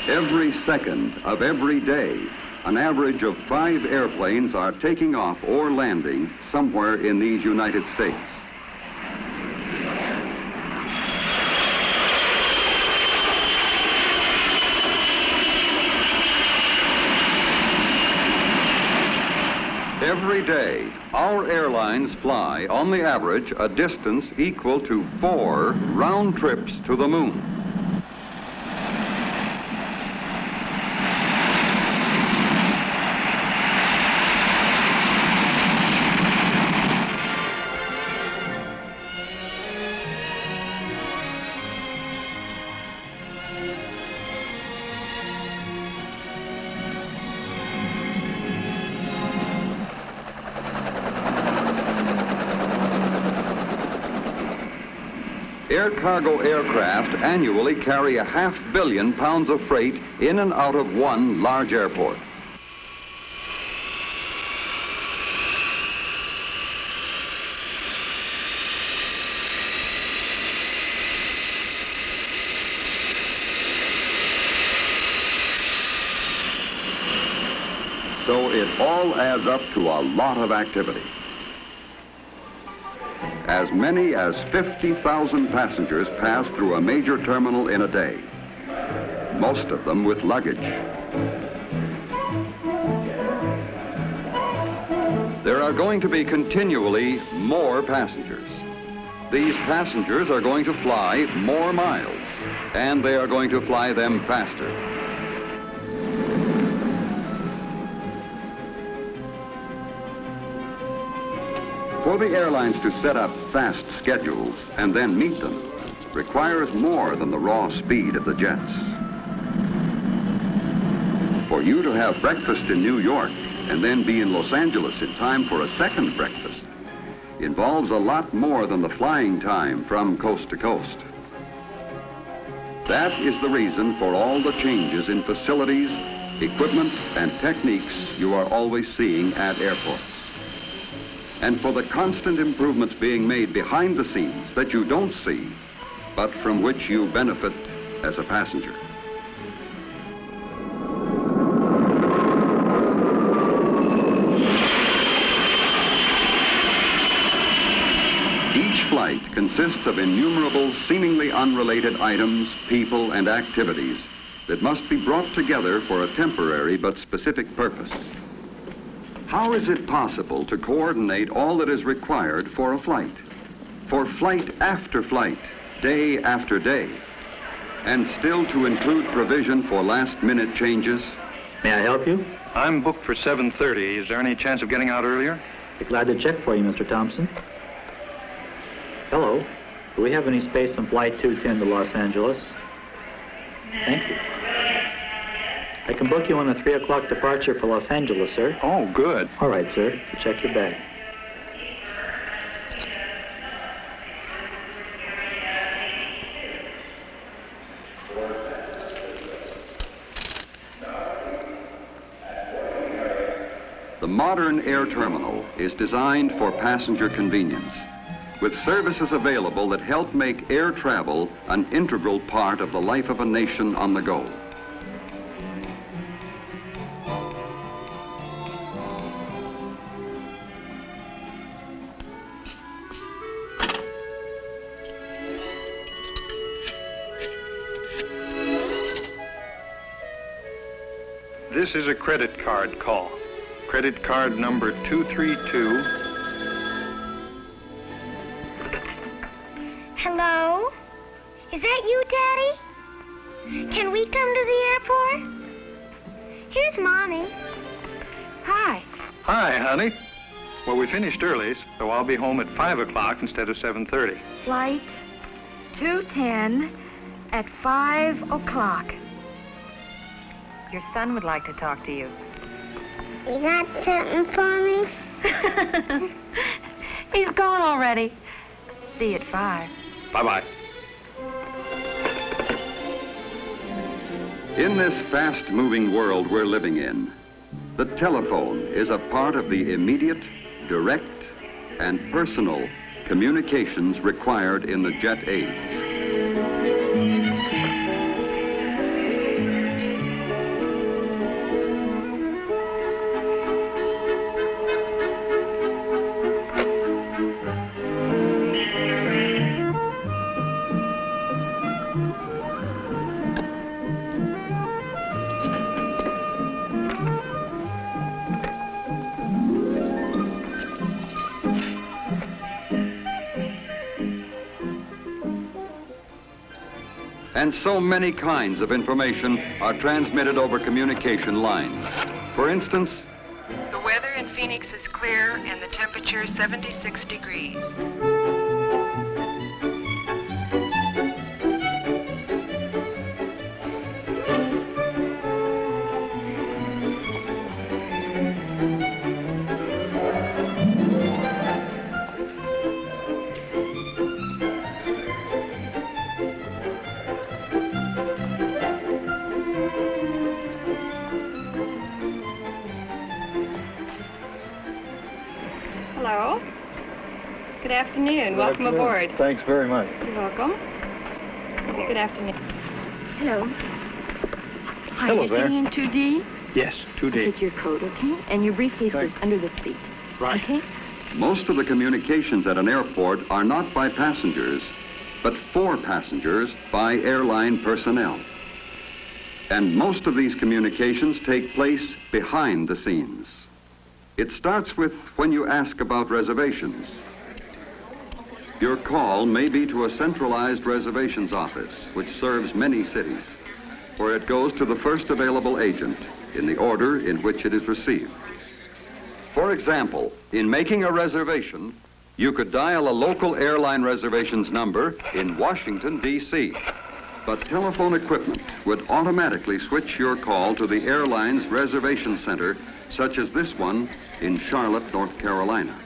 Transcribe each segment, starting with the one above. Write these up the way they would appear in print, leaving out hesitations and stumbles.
Every second of every day, an average of 5 airplanes are taking off or landing somewhere in these United States. Every day, our airlines fly, on the average, a distance equal to 4 round trips to the moon. Air cargo aircraft annually carry 500 million pounds of freight in and out of one large airport. So it all adds up to a lot of activity. As many as 50,000 passengers pass through a major terminal in a day, most of them with luggage. There are going to be continually more passengers. These passengers are going to fly more miles, and they are going to fly them faster. For the airlines to set up fast schedules and then meet them requires more than the raw speed of the jets. For you to have breakfast in New York and then be in Los Angeles in time for a second breakfast involves a lot more than the flying time from coast to coast. That is the reason for all the changes in facilities, equipment, and techniques you are always seeing at airports. And for the constant improvements being made behind the scenes that you don't see, but from which you benefit as a passenger. Each flight consists of innumerable, seemingly unrelated items, people, and activities that must be brought together for a temporary but specific purpose. How is it possible to coordinate all that is required for a flight? For flight after flight, day after day, and still to include provision for last-minute changes? May I help you? I'm booked for 7:30. Is there any chance of getting out earlier? Be glad to check for you, Mr. Thompson. Hello. Do we have any space on Flight 210 to Los Angeles? Thank you. I can book you on a 3 o'clock departure for Los Angeles, sir. Oh, good. All right, sir. Check your bag. The modern air terminal is designed for passenger convenience, with services available that help make air travel an integral part of the life of a nation on the go. This is a credit card call. Credit card number 232. Hello? Is that you, Daddy? Can we come to the airport? Here's Mommy. Hi. Hi, honey. Well, we finished early, so I'll be home at 5 o'clock instead of 7:30. Flight 210 at 5 o'clock. Your son would like to talk to you. You got something for me? He's gone already. See you at 5. Bye-bye. In this fast-moving world we're living in, the telephone is a part of the immediate, direct, and personal communications required in the jet age. And so many kinds of information are transmitted over communication lines. For instance, the weather in Phoenix is clear and the temperature 76 degrees. Hello. Good afternoon. Welcome aboard. Thanks very much. You're welcome. Good afternoon. Hello. Hi, Hello you're there. sitting in 2D? Yes, 2D. Take your coat, okay? And your briefcase goes under the seat. Right. Okay? most of the communications at an airport are not by passengers, but for passengers by airline personnel. And most of these communications take place behind the scenes. It starts with when you ask about reservations. Your call may be to a centralized reservations office, which serves many cities, where it goes to the first available agent in the order in which it is received. For example, in making a reservation, you could dial a local airline reservations number in Washington, D.C., but telephone equipment would automatically switch your call to the airline's reservation center, such as this one in Charlotte, North Carolina.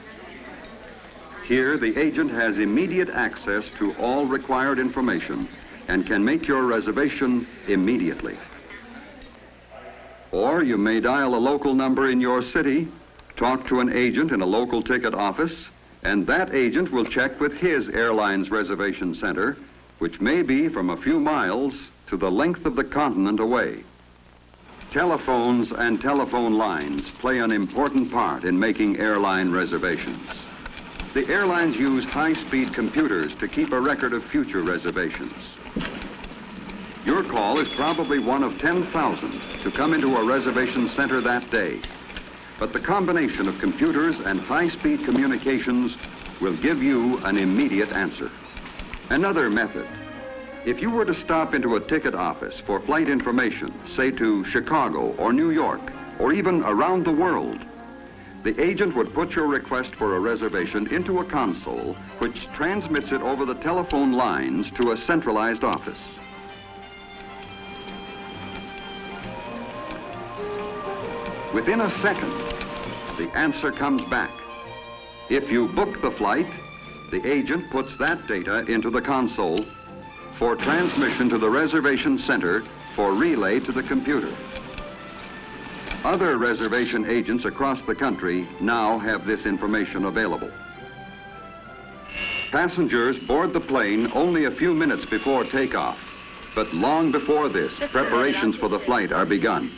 Here, the agent has immediate access to all required information and can make your reservation immediately. Or you may dial a local number in your city, talk to an agent in a local ticket office, and that agent will check with his airline's reservation center, which may be from a few miles to the length of the continent away. Telephones and telephone lines play an important part in making airline reservations. The airlines use high-speed computers to keep a record of future reservations. Your call is probably one of 10,000 to come into a reservation center that day. But the combination of computers and high-speed communications will give you an immediate answer. Another method. If you were to stop into a ticket office for flight information, say to Chicago or New York, or even around the world, the agent would put your request for a reservation into a console, which transmits it over the telephone lines to a centralized office. Within a second, the answer comes back. If you book the flight, the agent puts that data into the console for transmission to the reservation center for relay to the computer. Other reservation agents across the country now have this information available. Passengers board the plane only a few minutes before takeoff, but long before this, preparations for the flight are begun.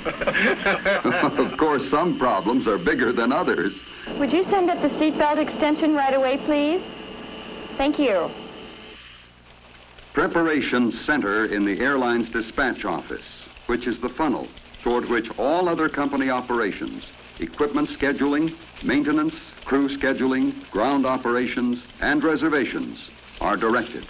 Of course, some problems are bigger than others. Would you send up the seatbelt extension right away, please? Thank you. Preparations center in the airline's dispatch office, which is the funnel toward which all other company operations, equipment scheduling, maintenance, crew scheduling, ground operations, and reservations are directed.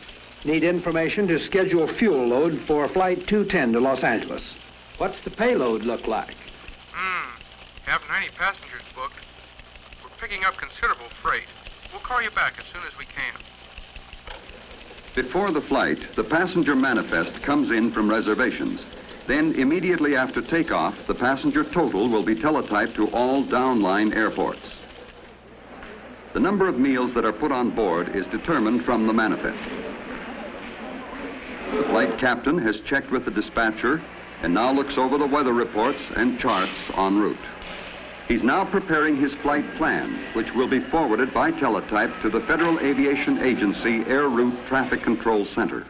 Need information to schedule fuel load for Flight 210 to Los Angeles. What's the payload look like? Haven't any passengers booked. We're picking up considerable freight. We'll call you back as soon as we can. Before the flight, the passenger manifest comes in from reservations. Then, immediately after takeoff, the passenger total will be teletyped to all downline airports. The number of meals that are put on board is determined from the manifest. The flight captain has checked with the dispatcher and now looks over the weather reports and charts en route. He's now preparing his flight plan, which will be forwarded by teletype to the Federal Aviation Agency Air Route Traffic Control Center.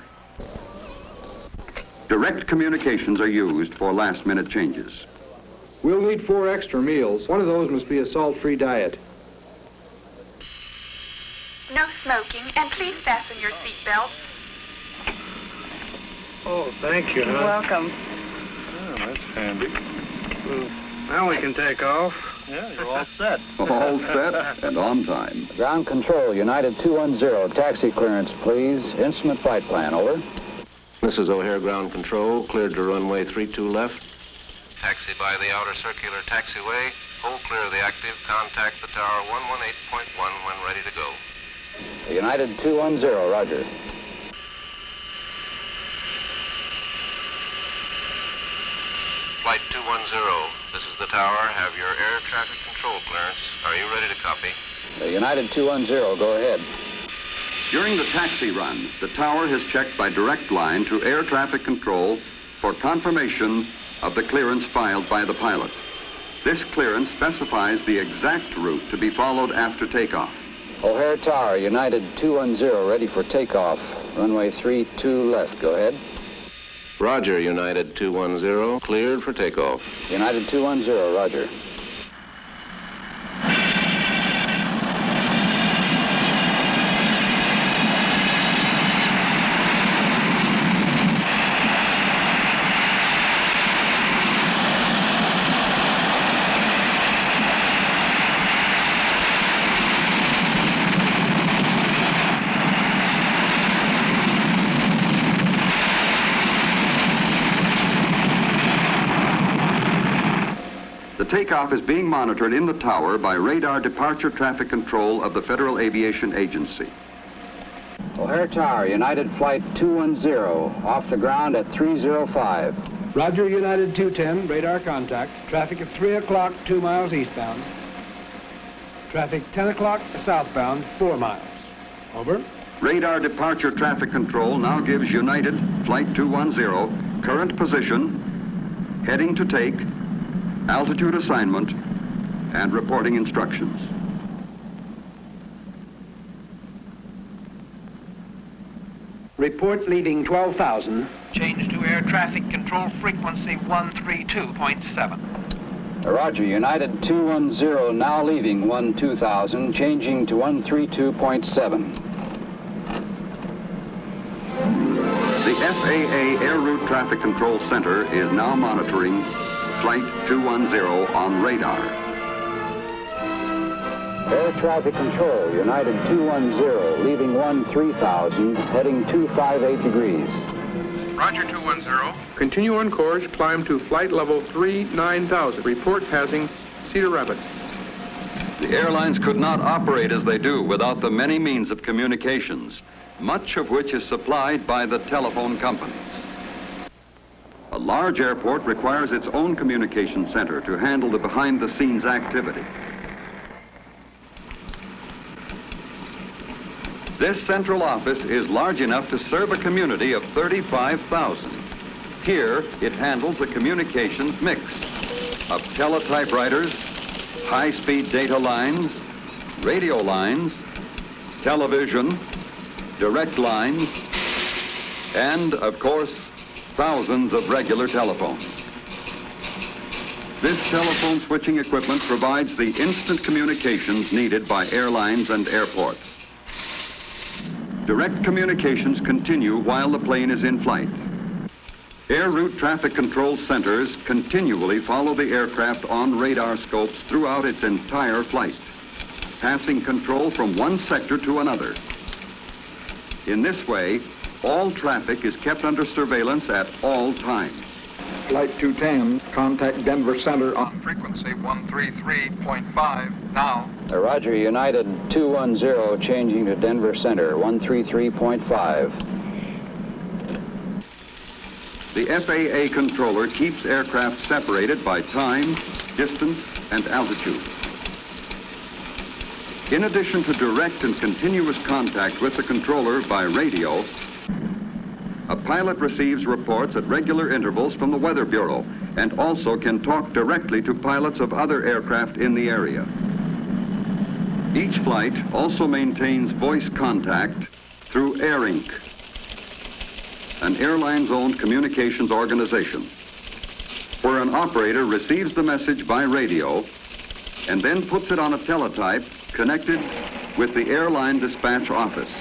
Direct communications are used for last-minute changes. We'll need 4 extra meals. One of those must be a salt-free diet. No smoking, and please fasten your seatbelts. Oh, thank you. You're welcome. Oh, that's handy. Now we can take off. Yeah, you're all set. All set and on time. Ground control, United 210. Taxi clearance, please. Instrument flight plan, over. This is O'Hare Ground Control, cleared to runway 32 left. Taxi by the outer circular taxiway. Hold clear of the active. Contact the tower 118.1 when ready to go. United 210, roger. Flight 210, this is the tower. Have your air traffic control clearance. Are you ready to copy? United 210, go ahead. During the taxi run, the tower has checked by direct line to air traffic control for confirmation of the clearance filed by the pilot. This clearance specifies the exact route to be followed after takeoff. O'Hare Tower, United 210, ready for takeoff. Runway 32 left, go ahead. Roger, United 210, cleared for takeoff. United 210, roger. The takeoff is being monitored in the tower by radar departure traffic control of the Federal Aviation Agency. O'Hare Tower, United Flight 210, off the ground at 305. Roger, United 210, radar contact. Traffic at 3 o'clock, 2 miles eastbound. Traffic 10 o'clock southbound, 4 miles. Over. Radar departure traffic control now gives United Flight 210 current position, heading to take, altitude assignment, and reporting instructions. Report leaving 12,000. Change to air traffic control frequency 132.7. Roger, United 210, now leaving 12,000, changing to 132.7. The FAA Air Route Traffic Control Center is now monitoring Flight 210 on radar. Air traffic control, United 210, leaving 13,000, heading 258 degrees. Roger, 210. Continue on course, climb to flight level 39,000. Report passing Cedar Rapids. The airlines could not operate as they do without the many means of communications, much of which is supplied by the telephone companies. A large airport requires its own communication center to handle the behind-the-scenes activity. This central office is large enough to serve a community of 35,000. Here, it handles a communications mix of teletypewriters, high-speed data lines, radio lines, television, direct lines, and, of course, thousands of regular telephones. This telephone switching equipment provides the instant communications needed by airlines and airports. Direct communications continue while the plane is in flight. Air route traffic control centers continually follow the aircraft on radar scopes throughout its entire flight, passing control from one sector to another. In this way, all traffic is kept under surveillance at all times. Flight 210, contact Denver Center on frequency 133.5 now. Roger, United 210, changing to Denver Center, 133.5. The FAA controller keeps aircraft separated by time, distance, and altitude. In addition to direct and continuous contact with the controller by radio, a pilot receives reports at regular intervals from the Weather Bureau and also can talk directly to pilots of other aircraft in the area. Each flight also maintains voice contact through AirInc, an airlines-owned communications organization, where an operator receives the message by radio and then puts it on a teletype connected with the airline dispatch office.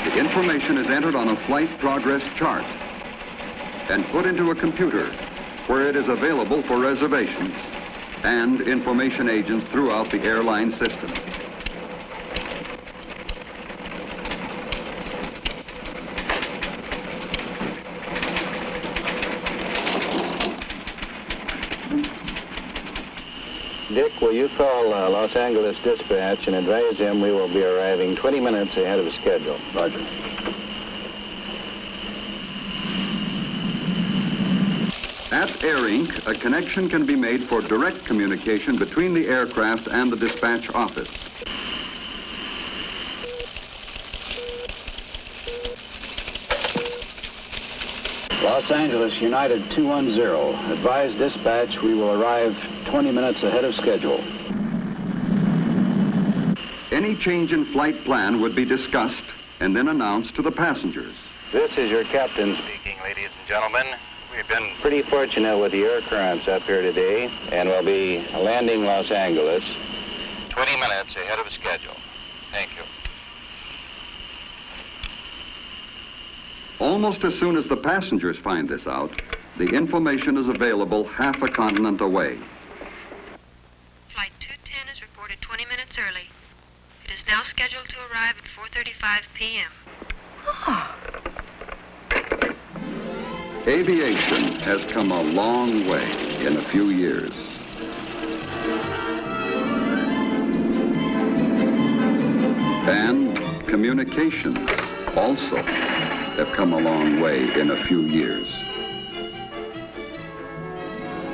The information is entered on a flight progress chart and put into a computer where it is available for reservations. and information agents throughout the airline system. Dick, will you call Los Angeles Dispatch and advise them we will be arriving 20 minutes ahead of schedule? Roger. At Air Inc., a connection can be made for direct communication between the aircraft and the dispatch office. Los Angeles United 210. Advise dispatch we will arrive 20 minutes ahead of schedule. Any change in flight plan would be discussed and then announced to the passengers. This is your captain speaking, ladies and gentlemen. We've been pretty fortunate with the air currents up here today, and we'll be landing Los Angeles 20 minutes ahead of schedule. Thank you. Almost as soon as the passengers find this out, the information is available half a continent away. Flight 210 is reported 20 minutes early. It is now scheduled to arrive at 4:35 p.m. Aviation has come a long way in a few years. And communications also have come a long way in a few years.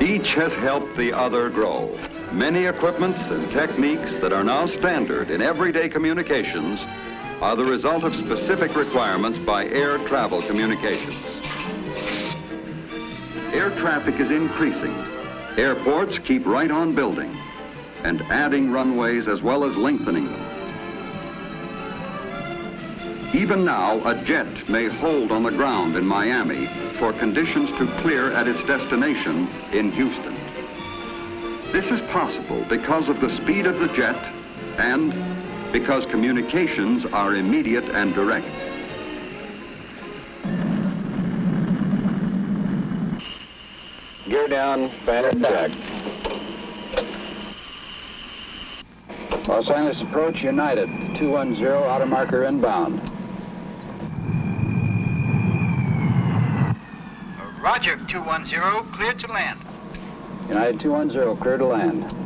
Each has helped the other grow. Many equipments and techniques that are now standard in everyday communications are the result of specific requirements by air travel communications. Air traffic is increasing. Airports keep right on building and adding runways as well as lengthening them. Even now, a jet may hold on the ground in Miami for conditions to clear at its destination in Houston. This is possible because of the speed of the jet and because communications are immediate and direct. Gear down, final check. Los Angeles approach United 210, outer marker inbound. Roger, 210, cleared to land. United 210, clear to land.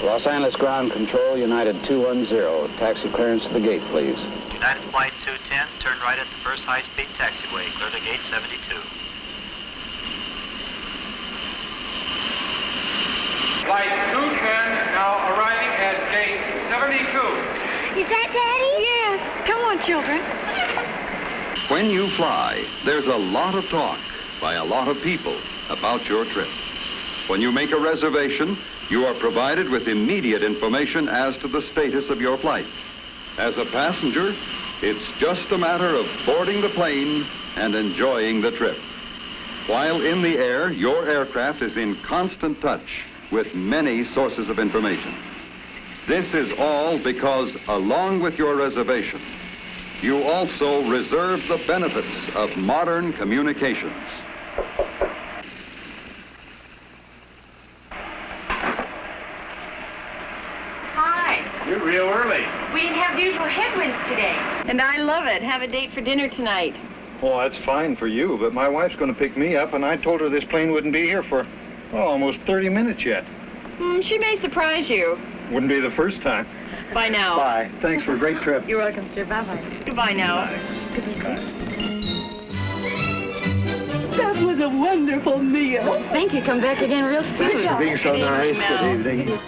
Los Angeles Ground Control, United 210. Taxi clearance to the gate, please. United Flight 210, turn right at the first high-speed taxiway, clear to gate 72. Flight 210 now arriving at gate 72. Is that Daddy? Yes. Come on, children. When you fly, there's a lot of talk by a lot of people about your trip. When you make a reservation, you are provided with immediate information as to the status of your flight. As a passenger, it's just a matter of boarding the plane and enjoying the trip. While in the air, your aircraft is in constant touch with many sources of information. This is all because, along with your reservation, you also reserve the benefits of modern communications. You're real early. We didn't have the usual headwinds today. And I love it. Have a date for dinner tonight. Oh, that's fine for you, but my wife's going to pick me up, and I told her this plane wouldn't be here for, almost 30 minutes yet. She may surprise you. Wouldn't be the first time. Bye now. Bye. Thanks for a great trip. You're welcome, sir. Bye-bye. Goodbye now. That was a wonderful meal. Thank you. Come back again real soon. Thanks for being so nice. Good evening.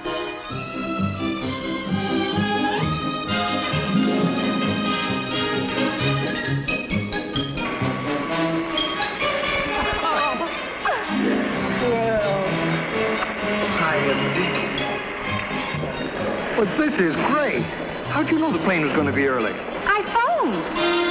But this is great. How'd you know the plane was going to be early? I phoned.